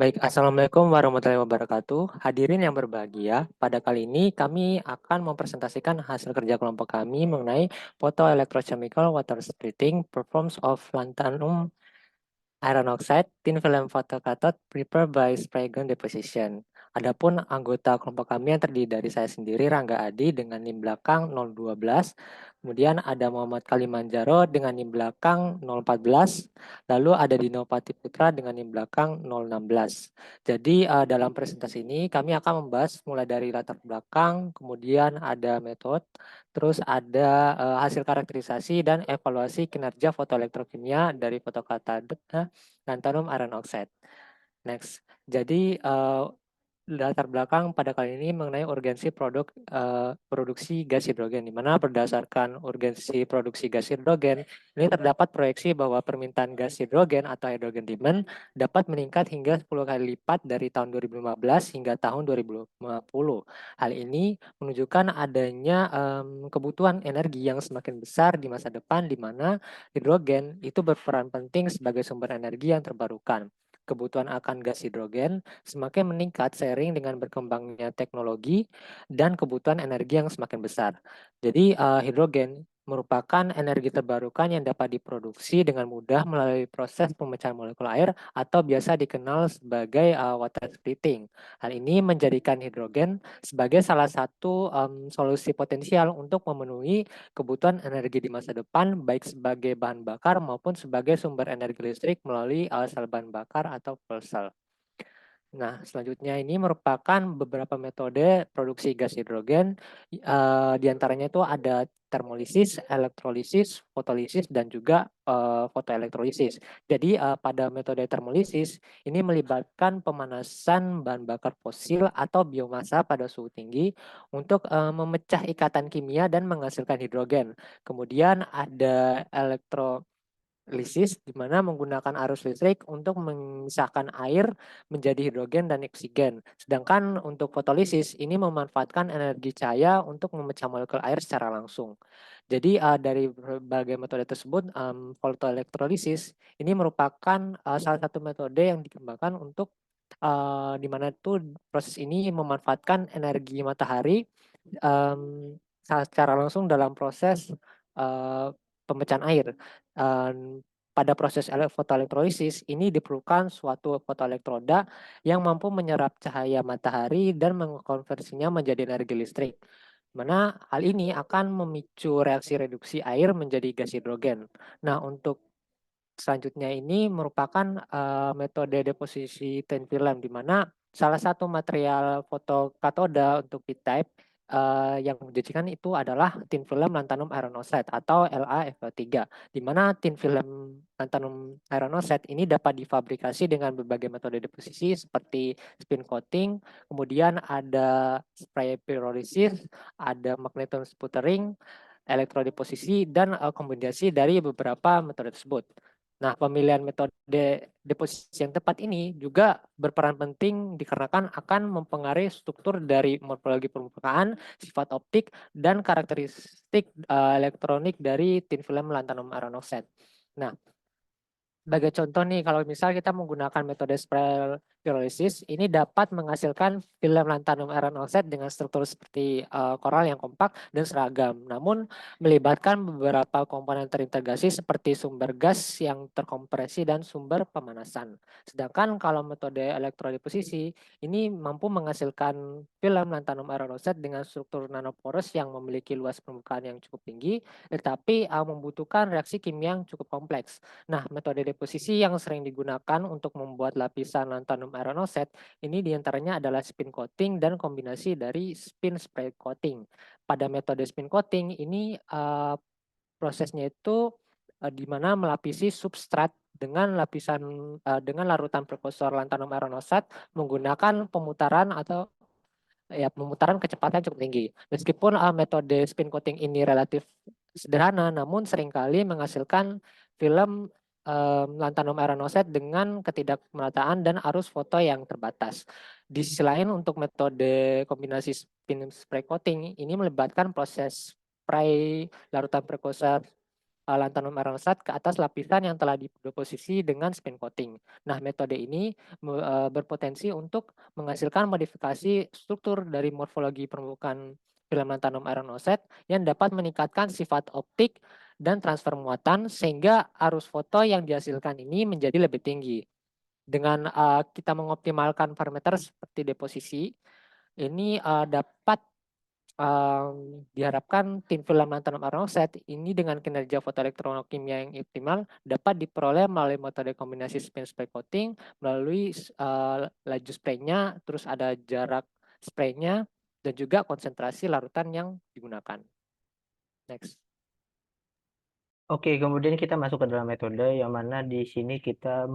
Baik, Assalamualaikum warahmatullahi wabarakatuh. Hadirin yang berbahagia, pada kali ini kami akan mempresentasikan hasil kerja kelompok kami mengenai photoelectrochemical water splitting performance of lanthanum iron oxide thin film photocathode prepared by spray gun deposition. Adapun anggota kelompok kami yang terdiri dari saya sendiri, Rangga Adi dengan NIM belakang 012, kemudian ada Muhammad Kalimanjaro dengan NIM belakang 014, lalu ada Dino Patiputra dengan NIM belakang 016. Jadi dalam presentasi ini kami akan membahas mulai dari latar belakang, kemudian ada metode, terus ada hasil karakterisasi dan evaluasi kinerja fotoelektrokimia dari fotokatode lanthanum iron oxide. Next, jadi latar belakang pada kali ini mengenai urgensi produksi gas hidrogen, di mana berdasarkan urgensi produksi gas hidrogen, ini terdapat proyeksi bahwa permintaan gas hidrogen atau hydrogen demand dapat meningkat hingga 10 kali lipat dari tahun 2015 hingga tahun 2050. Hal ini menunjukkan adanya kebutuhan energi yang semakin besar di masa depan, di mana hidrogen itu berperan penting sebagai sumber energi yang terbarukan. Kebutuhan akan gas hidrogen semakin meningkat seiring dengan berkembangnya teknologi dan kebutuhan energi yang semakin besar. Jadi hidrogen merupakan energi terbarukan yang dapat diproduksi dengan mudah melalui proses pemecahan molekul air atau biasa dikenal sebagai water splitting. Hal ini menjadikan hidrogen sebagai salah satu solusi potensial untuk memenuhi kebutuhan energi di masa depan, baik sebagai bahan bakar maupun sebagai sumber energi listrik melalui sel bahan bakar atau fuel cell. Nah, selanjutnya ini merupakan beberapa metode produksi gas hidrogen. Di antaranya itu ada termolisis, elektrolisis, fotolisis, dan juga fotoelektrolisis. Jadi pada metode termolisis ini melibatkan pemanasan bahan bakar fosil atau biomasa pada suhu tinggi untuk memecah ikatan kimia dan menghasilkan hidrogen. Kemudian ada elektrolisis, di mana menggunakan arus listrik untuk memisahkan air menjadi hidrogen dan oksigen. Sedangkan untuk fotolisis ini memanfaatkan energi cahaya untuk memecah molekul air secara langsung. Jadi dari berbagai metode tersebut, fotoelektrolisis ini merupakan salah satu metode yang dikembangkan untuk di mana tuh proses ini memanfaatkan energi matahari secara langsung dalam proses pemecahan air. Pada proses fotoelektrolisis ini diperlukan suatu fotoelektroda yang mampu menyerap cahaya matahari dan mengkonversinya menjadi energi listrik. Mana hal ini akan memicu reaksi reduksi air menjadi gas hidrogen. Nah, untuk selanjutnya ini merupakan metode deposisi thin film, di mana salah satu material fotokatoda untuk P-type yang menjanjikan itu adalah thin film lanthanum iron oxide atau LaFeO3, di mana thin film lanthanum iron oxide ini dapat difabrikasi dengan berbagai metode deposisi seperti spin coating, kemudian ada spray pyrolysis, ada magneton sputtering, elektrodeposisi, dan kombinasi dari beberapa metode tersebut. Nah, pemilihan metode deposisi yang tepat ini juga berperan penting dikarenakan akan mempengaruhi struktur dari morfologi permukaan, sifat optik, dan karakteristik elektronik dari thin film lanthanum iron oxide. Nah, sebagai contoh nih, kalau misal kita menggunakan metode spiral pyrolysis, ini dapat menghasilkan film lanthanum iron oxide dengan struktur seperti koral yang kompak dan seragam. Namun melibatkan beberapa komponen terintegrasi seperti sumber gas yang terkompresi dan sumber pemanasan. Sedangkan kalau metode elektrodeposisi, ini mampu menghasilkan film lanthanum iron oxide dengan struktur nanoporous yang memiliki luas permukaan yang cukup tinggi, tetapi membutuhkan reaksi kimia yang cukup kompleks. Nah, metode deposisi yang sering digunakan untuk membuat lapisan lanthanum iron oxide ini diantaranya adalah spin coating dan kombinasi dari spin spray coating. Pada metode spin coating ini prosesnya itu di mana melapisi substrat dengan lapisan dengan larutan prekursor lanthanum iron oxide menggunakan pemutaran atau ya pemutaran kecepatan cukup tinggi. Meskipun metode spin coating ini relatif sederhana, namun seringkali menghasilkan film lanthanum iron oxide dengan ketidakmerataan dan arus foto yang terbatas. Di sisi lain, untuk metode kombinasi spin spray coating ini melibatkan proses spray larutan prekursor lanthanum iron oxide ke atas lapisan yang telah dideposisi dengan spin coating. Nah, metode ini berpotensi untuk menghasilkan modifikasi struktur dari morfologi permukaan film lanthanum iron oxide yang dapat meningkatkan sifat optik dan transfer muatan sehingga arus foto yang dihasilkan ini menjadi lebih tinggi. Dengan kita mengoptimalkan parameter seperti deposisi, ini dapat diharapkan thin film lanthanum iron oxide ini dengan kinerja fotoelektrokimia yang optimal dapat diperoleh melalui metode kombinasi spin spray coating, melalui laju spraynya, terus ada jarak spraynya, dan juga konsentrasi larutan yang digunakan. Next. Oke, kemudian kita masuk ke dalam metode yang mana di sini kita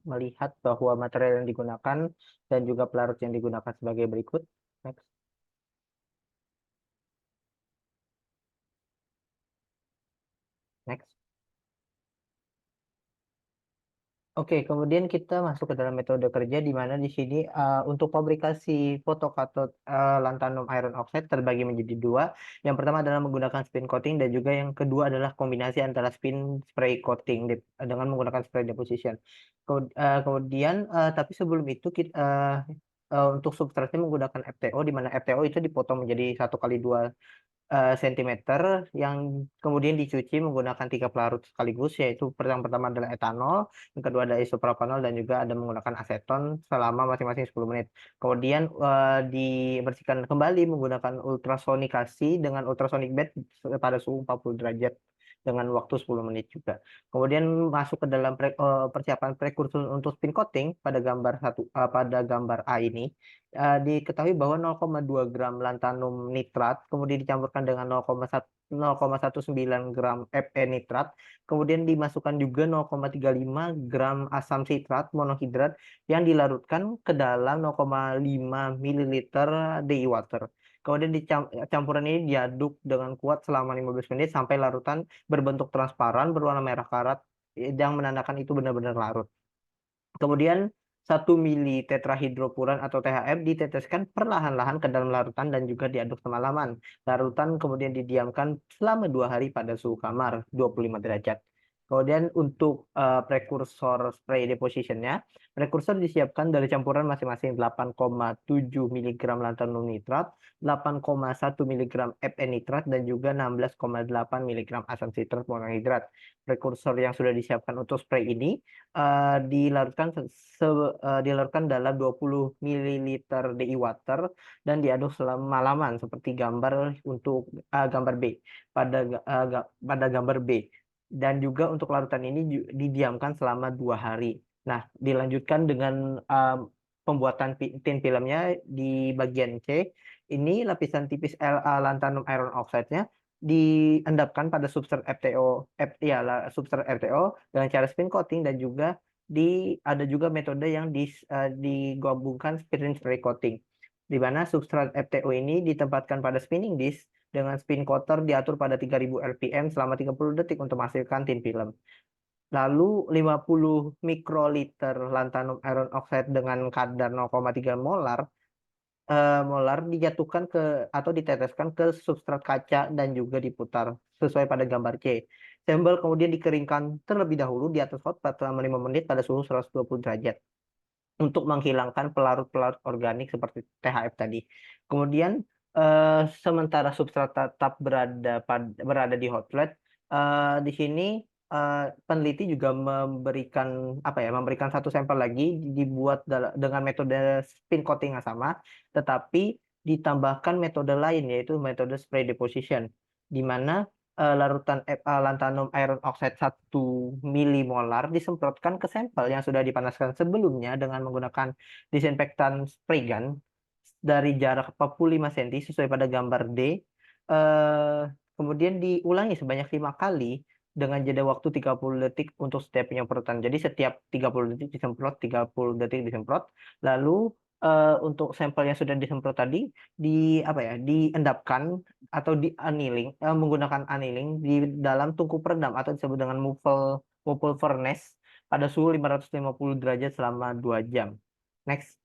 melihat bahwa material yang digunakan dan juga pelarut yang digunakan sebagai berikut. Next. Next. Oke, kemudian kita masuk ke dalam metode kerja di mana di sini untuk fabrikasi fotokatot lanthanum iron oxide terbagi menjadi dua. Yang pertama adalah menggunakan spin coating dan juga yang kedua adalah kombinasi antara spin spray coating dengan menggunakan spray deposition. Kemudian tapi sebelum itu untuk substratnya menggunakan FTO di mana FTO itu dipotong menjadi 1x2 sentimeter yang kemudian dicuci menggunakan 3 pelarut sekaligus, yaitu yang pertama adalah etanol, yang kedua adalah isopropanol, dan juga ada menggunakan aseton selama masing-masing 10 menit. Kemudian dibersihkan kembali menggunakan ultrasonikasi dengan ultrasonic bed pada suhu 40 derajat dengan waktu 10 menit juga. Kemudian masuk ke dalam persiapan prekursor untuk spin coating pada gambar A ini. Diketahui bahwa 0,2 gram lanthanum nitrat kemudian dicampurkan dengan 0,19 gram Fe nitrat, kemudian dimasukkan juga 0,35 gram asam sitrat monohidrat yang dilarutkan ke dalam 0,5 ml DI water. Kemudian campuran ini diaduk dengan kuat selama 15 menit sampai larutan berbentuk transparan berwarna merah karat yang menandakan itu benar-benar larut. Kemudian 1 mili tetrahidropuran atau THF diteteskan perlahan-lahan ke dalam larutan dan juga diaduk semalaman. Larutan kemudian didiamkan selama 2 hari pada suhu kamar 25 derajat. Kemudian untuk prekursor spray depositionnya, prekursor disiapkan dari campuran masing-masing 8,7 mg lanthanum nitrat, 8,1 mg Fe nitrat, dan juga 16,8 mg asam sitrat monohidrat. Prekursor yang sudah disiapkan untuk spray ini dilarutkan dalam 20 ml DI water dan diaduk selama malaman seperti gambar untuk gambar B pada gambar B. Dan juga untuk larutan ini didiamkan selama 2 hari. Nah, dilanjutkan dengan pembuatan tin filmnya di bagian C. Ini lapisan tipis lanthanum iron oxide-nya diendapkan pada substrat substrat FTO dengan cara spin coating, dan juga ada juga metode yang digabungkan spin spray coating, di mana substrat FTO ini ditempatkan pada spinning disk dengan spin coater diatur pada 3000 rpm selama 30 detik untuk menghasilkan tin film. Lalu 50 mikroliter lanthanum iron oxide dengan kadar 0,3 molar dijatuhkan atau diteteskan ke substrat kaca dan juga diputar sesuai pada gambar C. Sampel kemudian dikeringkan terlebih dahulu di atas hot plate selama 5 menit pada suhu 120 derajat untuk menghilangkan pelarut-pelarut organik seperti THF tadi. Kemudian sementara substrat tetap berada di hot plate, di sini peneliti juga memberikan satu sampel lagi dibuat dengan metode spin coating yang sama, tetapi ditambahkan metode lain yaitu metode spray deposition, di mana larutan lanthanum iron oxide 1 milimolar disemprotkan ke sampel yang sudah dipanaskan sebelumnya dengan menggunakan disinfektan spray gun dari jarak 45 cm sesuai pada gambar D. Eh, Kemudian diulangi sebanyak 5 kali dengan jeda waktu 30 detik untuk setiap penyemprotan. Jadi setiap 30 detik disemprot, 30 detik disemprot. Lalu untuk sampel yang sudah disemprot tadi diendapkan atau menggunakan annealing di dalam tungku peredam atau disebut dengan muffle furnace pada suhu 550 derajat selama 2 jam. Next.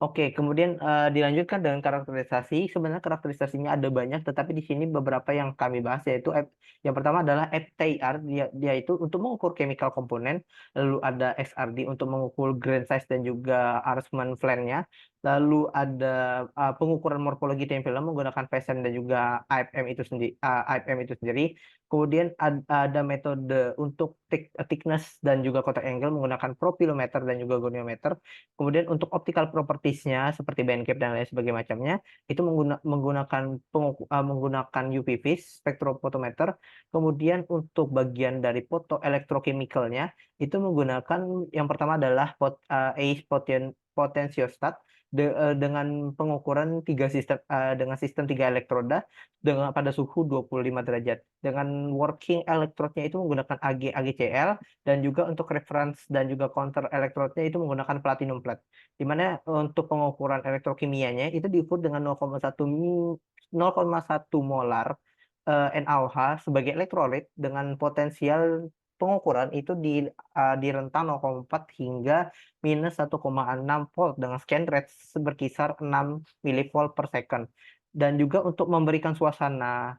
Oke, kemudian dilanjutkan dengan karakterisasi. Sebenarnya karakterisasinya ada banyak, tetapi di sini beberapa yang kami bahas yaitu yang pertama adalah FTIR, dia itu untuk mengukur chemical komponen, lalu ada XRD untuk mengukur grain size dan juga arrangement flare-nya, lalu ada pengukuran morfologi thin film menggunakan PSM dan juga AFM itu sendiri, Kemudian ada metode untuk thickness dan juga contact angle menggunakan profilometer dan juga goniometer. Kemudian untuk optical properties-nya seperti band gap dan lain sebagainya macamnya itu menggunakan UPV spektrofotometer. Kemudian untuk bagian dari foto elektrochemicalnya itu menggunakan yang pertama adalah potentiostat dengan pengukuran dengan sistem tiga elektroda dengan pada suhu 25 derajat. Dengan working electrode-nya itu menggunakan AgCl dan juga untuk reference dan juga counter electrode-nya itu menggunakan platinum plat. Di mana untuk pengukuran elektrokimianya itu diukur dengan 0,1 molar NaOH sebagai elektrolit dengan potensial pengukuran itu di rentang 0,4 hingga -1,6 volt dengan scan rate berkisar 6 milivolt per second. Dan juga untuk memberikan suasana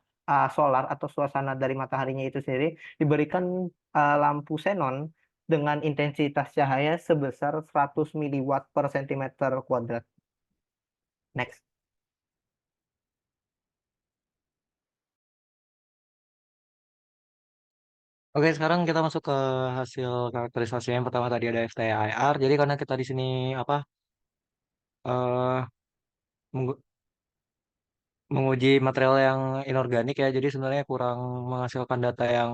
solar atau suasana dari mataharinya itu sendiri diberikan lampu xenon dengan intensitas cahaya sebesar 100 miliwatt per sentimeter kuadrat. Next. Oke, sekarang kita masuk ke hasil karakterisasi yang pertama tadi ada FTIR. Jadi karena kita di sini apa eh menggu- menguji material yang inorganik ya, jadi sebenarnya kurang menghasilkan data yang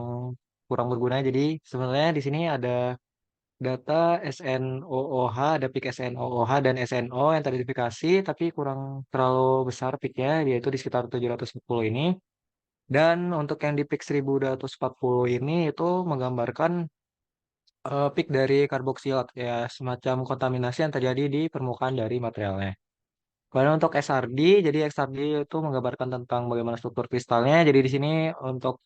kurang berguna. Jadi sebenarnya di sini ada data SNOOH, ada peak SNOOH dan SNO yang teridentifikasi, tapi kurang terlalu besar peaknya, yaitu di sekitar 710 ini. Dan untuk yang di peak 1240 ini itu menggambarkan peak dari karboksilat ya, semacam kontaminasi yang terjadi di permukaan dari materialnya. Kemudian untuk XRD, jadi XRD itu menggambarkan tentang bagaimana struktur kristalnya. Jadi di sini untuk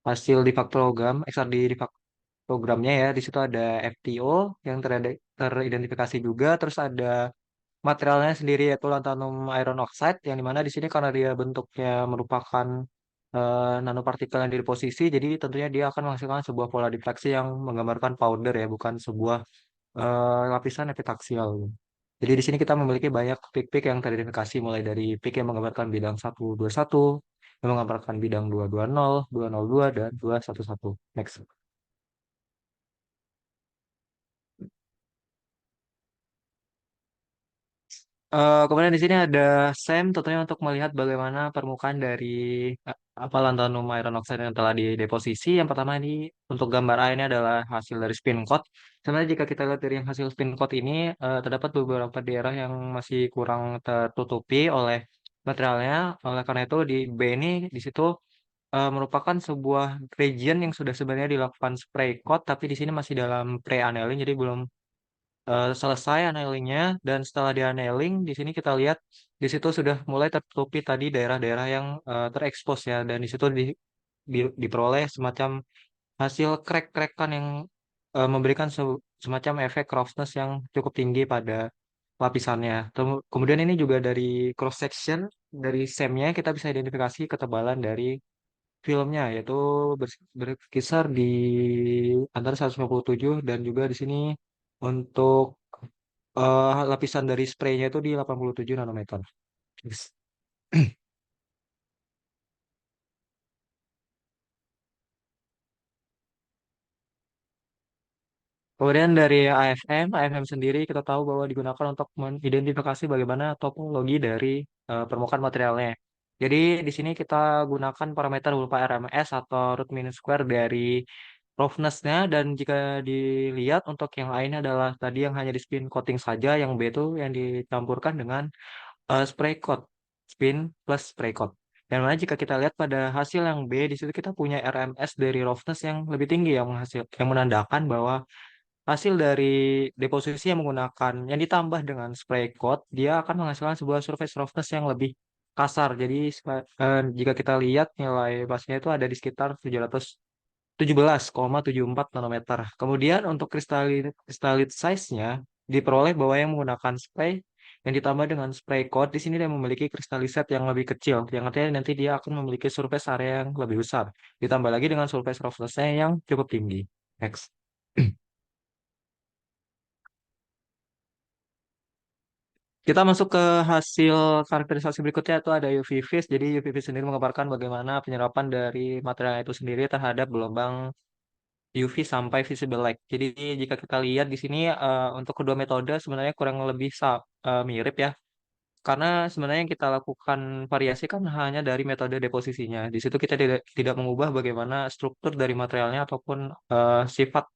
hasil difraktogram, XRD difaktogramnya ya, di situ ada FTO yang teridentifikasi juga, terus ada materialnya sendiri yaitu lanthanum iron oxide, yang dimana di sini karena dia bentuknya merupakan nanopartikel yang dideposisi, jadi tentunya dia akan menghasilkan sebuah pola difraksi yang menggambarkan powder ya, bukan sebuah lapisan epitaksial. Jadi di sini kita memiliki banyak peak-peak yang teridentifikasi mulai dari peak yang menggambarkan bidang 121, yang menggambarkan bidang 220, 202, dan 211. Next. Kemudian di sini ada SEM tentunya untuk melihat bagaimana permukaan dari apa lanthanum iron oxide yang telah dideposisi. Yang pertama ini untuk gambar A ini adalah hasil dari spin coat. Sebenarnya jika kita lihat dari yang hasil spin coat ini terdapat beberapa daerah yang masih kurang tertutupi oleh materialnya. Oleh karena itu di B ini di situ merupakan sebuah region yang sudah sebenarnya dilakukan spray coat, tapi di sini masih dalam pre-annealing, jadi belum selesai annealingnya. Dan setelah di annealing di sini kita lihat di situ sudah mulai tertutupi tadi daerah-daerah yang terekspos ya, dan di situ diperoleh semacam hasil crack-crackan yang memberikan semacam efek roughness yang cukup tinggi pada lapisannya. Kemudian ini juga dari cross section dari SEM-nya kita bisa identifikasi ketebalan dari filmnya, yaitu berkisar di antara 157 dan juga di sini untuk lapisan dari spraynya itu di 87 nanometer. Yes. Kemudian dari AFM sendiri kita tahu bahwa digunakan untuk mengidentifikasi bagaimana topologi dari permukaan materialnya. Jadi di sini kita gunakan parameter berupa RMS atau root mean square dari roughness-nya, dan jika dilihat untuk yang A ini adalah tadi yang hanya di spin coating saja, yang B itu yang dicampurkan dengan spray coat, spin plus spray coat. Dan mana jika kita lihat pada hasil yang B, di situ kita punya RMS dari roughness yang lebih tinggi yang menandakan bahwa hasil dari deposisi yang menggunakan yang ditambah dengan spray coat, dia akan menghasilkan sebuah surface roughness yang lebih kasar. Jadi jika kita lihat nilai pasnya itu ada di sekitar 717,74 nanometer. Kemudian untuk crystalline size-nya diperoleh bahwa yang menggunakan spray yang ditambah dengan spray coat di sini dia memiliki kristaliset yang lebih kecil, yang artinya nanti dia akan memiliki surface area yang lebih besar. Ditambah lagi dengan surface roughness-nya yang cukup tinggi. Next. Kita masuk ke hasil karakterisasi berikutnya itu ada UV vis. Jadi UV vis sendiri menggambarkan bagaimana penyerapan dari material itu sendiri terhadap gelombang UV sampai visible light. Jadi jika kita lihat di sini untuk kedua metode sebenarnya kurang lebih mirip ya. Karena sebenarnya yang kita lakukan variasi kan hanya dari metode deposisinya. Di situ kita tidak mengubah bagaimana struktur dari materialnya ataupun sifat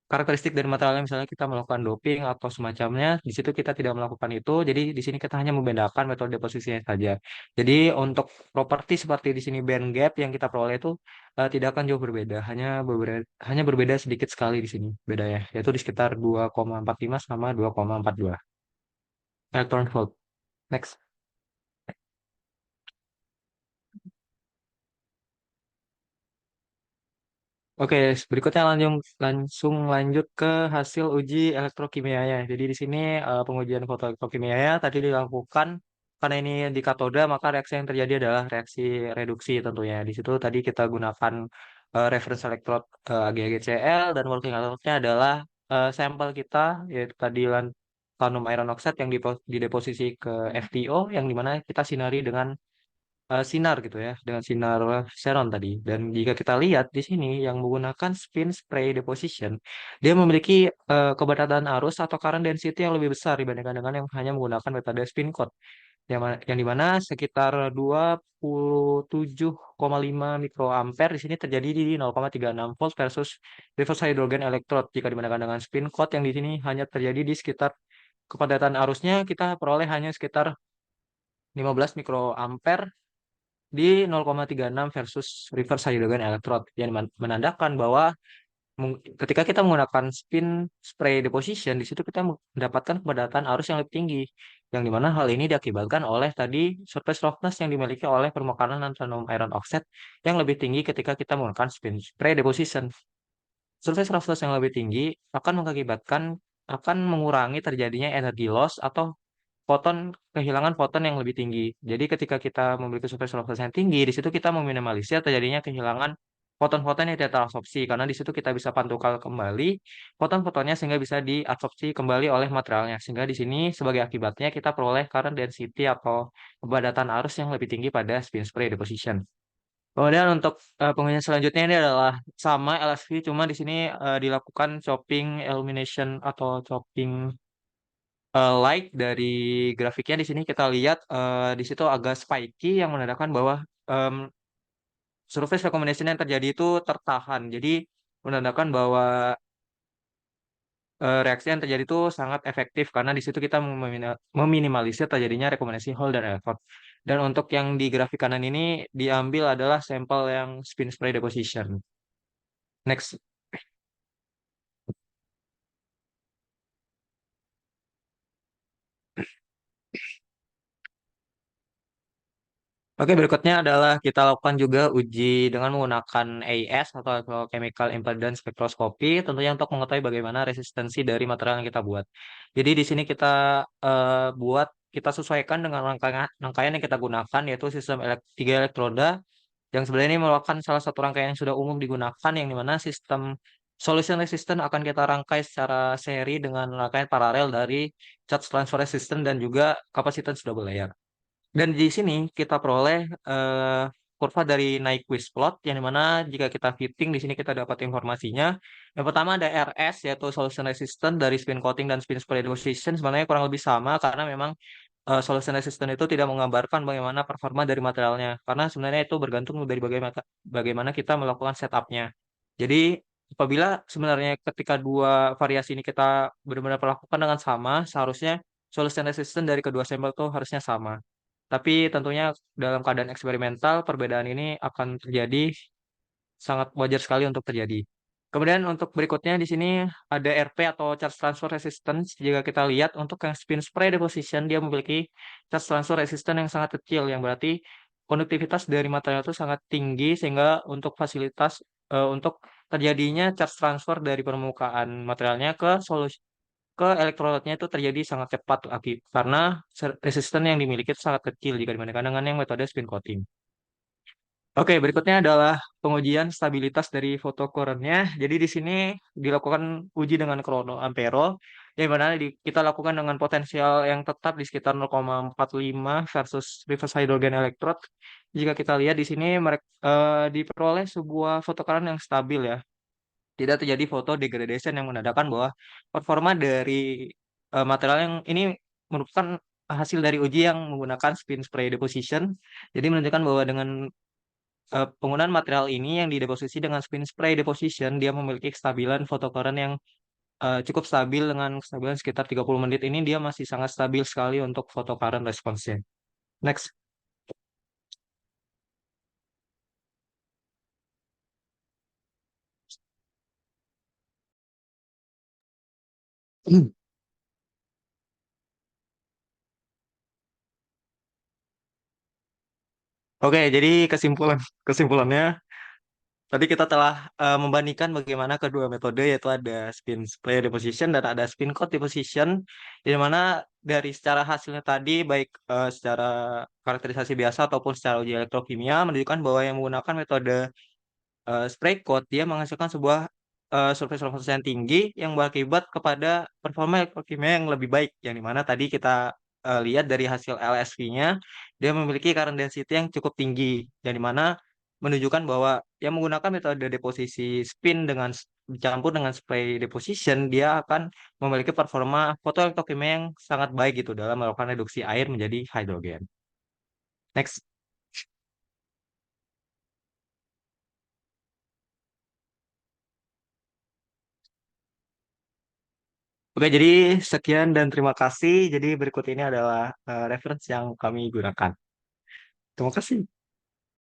karakteristik dari materialnya, misalnya kita melakukan doping atau semacamnya. Di situ kita tidak melakukan itu. Jadi di sini kita hanya membedakan metode deposisinya saja. Jadi untuk properti seperti di sini band gap yang kita peroleh itu tidak akan jauh berbeda, hanya berbeda sedikit sekali di sini bedanya, yaitu di sekitar 2,45 sama 2,42 electron volt. Next. Oke, berikutnya langsung lanjut ke hasil uji elektrokimianya. Jadi di sini pengujian foto elektrokimianya tadi dilakukan karena ini di katoda, maka reaksi yang terjadi adalah reaksi reduksi tentunya. Di situ tadi kita gunakan reference electrode AgCl dan working electrode-nya adalah sampel kita, yaitu tadi titanium iron oxide yang dideposisi ke FTO, yang dimana kita sinari dengan sinar gitu ya, dengan sinar xenon tadi. Dan jika kita lihat di sini yang menggunakan spin spray deposition, dia memiliki kepadatan arus atau current density yang lebih besar dibandingkan dengan yang hanya menggunakan metode spin coat. Yang dimana sekitar 27,5 mikroampere di sini terjadi di 0,36 volt versus reverse hydrogen electrode jika dibandingkan dengan spin coat yang di sini hanya terjadi di sekitar kepadatan arusnya kita peroleh hanya sekitar 15 mikroampere di 0,36 versus reverse hydrogen electrode yang menandakan bahwa ketika kita menggunakan spin spray deposition di situ kita mendapatkan kepadatan arus yang lebih tinggi yang dimana hal ini diakibatkan oleh tadi surface roughness yang dimiliki oleh permukaan titanium iron oxide yang lebih tinggi ketika kita menggunakan spin spray deposition. Surface roughness yang lebih tinggi akan mengurangi terjadinya energy loss atau kehilangan foton yang lebih tinggi. Jadi ketika kita memiliki surface roughness yang tinggi, di situ kita meminimalisir terjadinya kehilangan foton-foton yang tidak terabsorpsi karena di situ kita bisa pantulkan kembali foton-fotonnya sehingga bisa diabsorpsi kembali oleh materialnya. Sehingga di sini sebagai akibatnya kita peroleh current density atau kepadatan arus yang lebih tinggi pada spin spray deposition. Kemudian untuk pengujian selanjutnya ini adalah sama LSV, cuma di sini dilakukan chopping illumination atau chopping light. Dari grafiknya di sini kita lihat di situ agak spiky yang menandakan bahwa em, surface recombination yang terjadi itu tertahan. Jadi menandakan bahwa reaksi yang terjadi itu sangat efektif karena di situ kita meminimalisir terjadinya rekombinasi Hall dan Alford. Dan untuk yang di grafik kanan ini diambil adalah sampel yang spin spray deposition. Next. Oke, berikutnya adalah kita lakukan juga uji dengan menggunakan AIS atau Chemical Impedance Spectroscopy, tentunya untuk mengetahui bagaimana resistensi dari material yang kita buat. Jadi di sini kita sesuaikan dengan rangkaian yang kita gunakan, yaitu sistem 3 elektroda, yang sebenarnya ini merupakan salah satu rangkaian yang sudah umum digunakan, yang dimana sistem solution resistant akan kita rangkai secara seri dengan rangkaian paralel dari charge transfer resistant dan juga capacitance double layer. Dan di sini kita peroleh kurva dari Nyquist plot yang dimana jika kita fitting di sini kita dapat informasinya. Yang pertama ada RS yaitu solution resistant dari spin coating dan spin spray deposition sebenarnya kurang lebih sama karena memang solution resistant itu tidak menggambarkan bagaimana performa dari materialnya karena sebenarnya itu bergantung dari bagaimana kita melakukan setupnya. Jadi apabila sebenarnya ketika dua variasi ini kita benar-benar perlakukan dengan sama, seharusnya solution resistant dari kedua sampel itu harusnya sama. Tapi tentunya dalam keadaan eksperimental, perbedaan ini akan terjadi sangat wajar sekali untuk terjadi. Kemudian untuk berikutnya di sini ada RP atau charge transfer resistance. Jika kita lihat untuk yang spin spray deposition, dia memiliki charge transfer resistance yang sangat kecil, yang berarti konduktivitas dari material itu sangat tinggi sehingga untuk untuk terjadinya charge transfer dari permukaan materialnya ke solusi ke elektrolitnya itu terjadi sangat cepat karena resisten yang dimiliki itu sangat kecil jika dibandingkan dengan yang metode spin coating. Oke, berikutnya adalah pengujian stabilitas dari fotokorennya. Jadi di sini dilakukan uji dengan krono ampero, yang mana kita lakukan dengan potensial yang tetap di sekitar 0,45 versus reverse hydrogen electrode. Jika kita lihat di sini mereka diperoleh sebuah fotokoren yang stabil ya. Tidak terjadi foto degradation yang menandakan bahwa performa dari material yang ini merupakan hasil dari uji yang menggunakan spin spray deposition. Jadi menunjukkan bahwa dengan penggunaan material ini yang dideposisi dengan spin spray deposition, dia memiliki kestabilan photocurrent yang cukup stabil dengan kestabilan sekitar 30 menit ini dia masih sangat stabil sekali untuk photocurrent responsnya. Next. Oke, jadi kesimpulannya tadi kita telah membandingkan bagaimana kedua metode yaitu ada spin spray deposition dan ada spin coat deposition, di mana dari secara hasilnya tadi baik secara karakterisasi biasa ataupun secara uji elektrokimia menunjukkan bahwa yang menggunakan metode spray coat dia menghasilkan sebuah surface response yang tinggi yang berakibat kepada performa elektrokimia yang lebih baik, yang dimana tadi kita lihat dari hasil LSV-nya dia memiliki current density yang cukup tinggi, yang dimana menunjukkan bahwa yang menggunakan metode deposisi spin dengan dicampur dengan spray deposition dia akan memiliki performa fotoelektrokimia yang sangat baik gitu dalam melakukan reduksi air menjadi hidrogen. Next. Oke, jadi sekian dan terima kasih. Jadi berikut ini adalah reference yang kami gunakan. Terima kasih.